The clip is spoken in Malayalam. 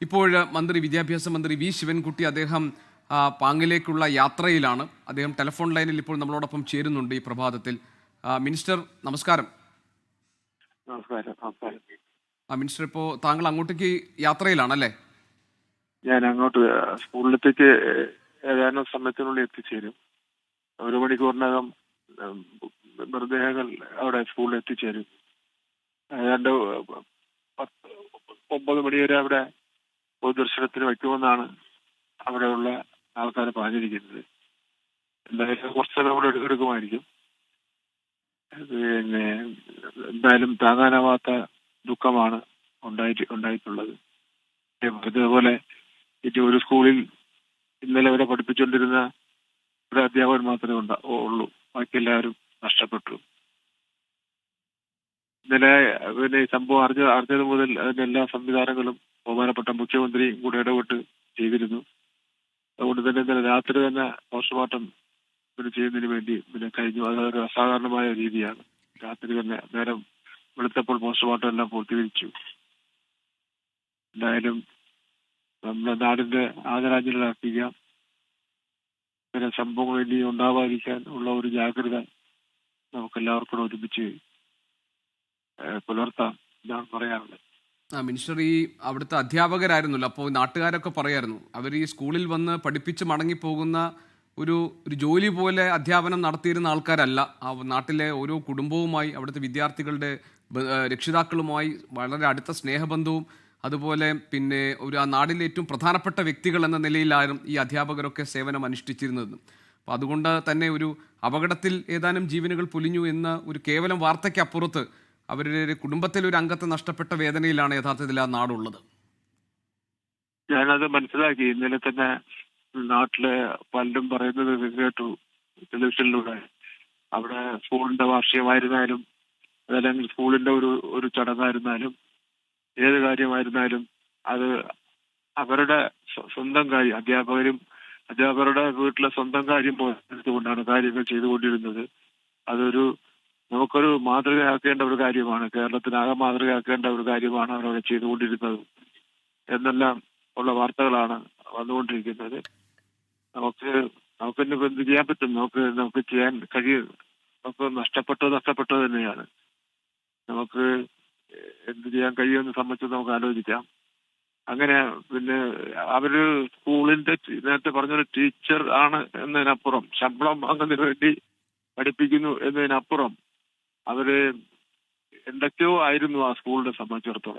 ഇപ്പോൾ മന്ത്രി വിദ്യാഭ്യാസ മന്ത്രി വി ശിവൻകുട്ടി അദ്ദേഹം പാങ്ങിലേക്കുള്ള യാത്രയിലാണ്. അദ്ദേഹം ടെലിഫോൺ ലൈനിൽ ഇപ്പോൾ നമ്മളോടൊപ്പം ചേരുന്നുണ്ട് ഈ പ്രഭാതത്തിൽ. മിനിസ്റ്റർ നമസ്കാരം. നമസ്കാരം. മിനിസ്റ്റർ, ഇപ്പോൾ താങ്കൾ അങ്ങോട്ടേക്ക് യാത്രയിലാണല്ലേ? ഞാൻ അങ്ങോട്ട് സ്കൂളിലേക്ക് ഏതാനും സമയത്തിനുള്ളിൽ എത്തിച്ചേരും. 1 മണിക്കൂറിനകം മൃതദേഹങ്ങൾ അവിടെ സ്കൂളിൽ എത്തിച്ചേരും. ഏതാണ്ട് 9 മണി വരെ അവിടെ പൊതുദർശനത്തിന് വയ്ക്കുമെന്നാണ് അവിടെയുള്ള ആൾക്കാർ പറഞ്ഞിരിക്കുന്നത്. എന്തായാലും കുറച്ച് സമയം കൂടെ എടുക്കുമായിരിക്കും. പിന്നെ എന്തായാലും താങ്ങാനാവാത്ത ദുഃഖമാണ് ഉണ്ടായിട്ടുള്ളത്. ഇതേപോലെ ഒരു സ്കൂളിൽ ഇന്നലെ വരെ പഠിപ്പിച്ചുകൊണ്ടിരുന്ന ഒരു അധ്യാപകൻ മാത്രമേ ഉള്ളൂ. ബാക്കി എല്ലാവരും നഷ്ടപ്പെട്ടു. ഇന്നലെ പിന്നെ ഈ സംഭവം അറിഞ്ഞത് മുതൽ അതിന്റെ എല്ലാ സംവിധാനങ്ങളും ബഹുമാനപ്പെട്ട മുഖ്യമന്ത്രിയും കൂടെ ഇടപെട്ട് ചെയ്തിരുന്നു. അതുകൊണ്ട് തന്നെ ഇന്നലെ രാത്രി തന്നെ പോസ്റ്റ്മോർട്ടം ചെയ്യുന്നതിന് വേണ്ടി കഴിഞ്ഞു. അതൊരു അസാധാരണമായ രീതിയാണ്. രാത്രി തന്നെ നേരം വെളുത്തപ്പോൾ പോസ്റ്റ്മോർട്ടം എല്ലാം പൂർത്തീകരിച്ചു. എന്തായാലും നമ്മുടെ നാടിന്റെ ആദരാഞ്ജലികൾ അർപ്പിക്കാം. ഇത്തരം സംഭവങ്ങൾ ഇനി ഉണ്ടാവാതിരിക്കാൻ ഉള്ള ഒരു ജാഗ്രത നമുക്കെല്ലാവർക്കും ഒരുമിച്ച് പുലർത്താം എന്നാണ് പറയാനുള്ളത്. മിനിസ്റ്റർ, ഈ അവിടുത്തെ അധ്യാപകരായിരുന്നല്ലോ, അപ്പോൾ നാട്ടുകാരൊക്കെ പറയായിരുന്നു അവർ ഈ സ്കൂളിൽ വന്ന് പഠിപ്പിച്ച് മടങ്ങിപ്പോകുന്ന ഒരു ജോലി പോലെ അധ്യാപനം നടത്തിയിരുന്ന ആൾക്കാരല്ല. ആ നാട്ടിലെ ഓരോ കുടുംബവുമായി, അവിടുത്തെ വിദ്യാർത്ഥികളുടെ രക്ഷിതാക്കളുമായി വളരെ അടുത്ത സ്നേഹബന്ധവും അതുപോലെ പിന്നെ ആ നാടിലെ ഏറ്റവും പ്രധാനപ്പെട്ട വ്യക്തികൾ എന്ന നിലയിലായിരുന്നു ഈ അധ്യാപകരൊക്കെ സേവനം അനുഷ്ഠിച്ചിരുന്നത്. അപ്പോൾ അതുകൊണ്ട് തന്നെ ഒരു അപകടത്തിൽ ഏതാനും ജീവനുകൾ പൊലിഞ്ഞു എന്ന ഒരു കേവലം വാർത്തയ്ക്കപ്പുറത്ത് അവരുടെ കുടുംബത്തിലെ ഒരു അംഗത്തെ നഷ്ടപ്പെട്ട വേദനയിലാണ് യഥാർത്ഥത്തിൽ ആ നാടുള്ളത്. ഞാനത് മനസ്സിലാക്കി. ഇന്നലെ തന്നെ നാട്ടിലെ പലരും പറയുന്നത് കേട്ടു ടെലിവിഷനിലൂടെ. അവിടെ സ്കൂളിന്റെ വാർഷികമായിരുന്നാലും അതല്ലെങ്കിൽ സ്കൂളിന്റെ ഒരു ചടങ്ങായിരുന്നാലും ഏത് കാര്യമായിരുന്നാലും അത് അവരുടെ സ്വന്തം കാര്യം, അധ്യാപകരുടെ വീട്ടിലെ സ്വന്തം കാര്യം പോലെടുത്തുകൊണ്ടാണ് കാര്യങ്ങൾ ചെയ്തുകൊണ്ടിരുന്നത്. നമുക്കൊരു മാതൃകയാക്കേണ്ട ഒരു കാര്യമാണ്. കേരളത്തിനാകെ മാതൃകയാക്കേണ്ട ഒരു കാര്യമാണ് അവരവിടെ ചെയ്തുകൊണ്ടിരുന്നത് എന്നെല്ലാം ഉള്ള വാർത്തകളാണ് വന്നുകൊണ്ടിരിക്കുന്നത്. നമുക്കിന്ന് എന്ത് ചെയ്യാൻ പറ്റും? നമുക്ക് ചെയ്യാൻ കഴിയും. നമുക്ക് നഷ്ടപ്പെട്ടത് തന്നെയാണ്. നമുക്ക് എന്ത് ചെയ്യാൻ കഴിയുമെന്ന് സംബന്ധിച്ച് നമുക്ക് ആലോചിക്കാം. അങ്ങനെ പിന്നെ അവര് സ്കൂളിന്റെ നേരത്തെ പറഞ്ഞൊരു ടീച്ചർ ആണ് എന്നതിനപ്പുറം, ശമ്പളം വാങ്ങുന്നതിന് വേണ്ടി പഠിപ്പിക്കുന്നു എന്നതിനപ്പുറം അവര് എന്തൊക്കെയോ ആയിരുന്നു ആ സ്കൂളിനെ സംബന്ധിച്ചിടത്തോളം.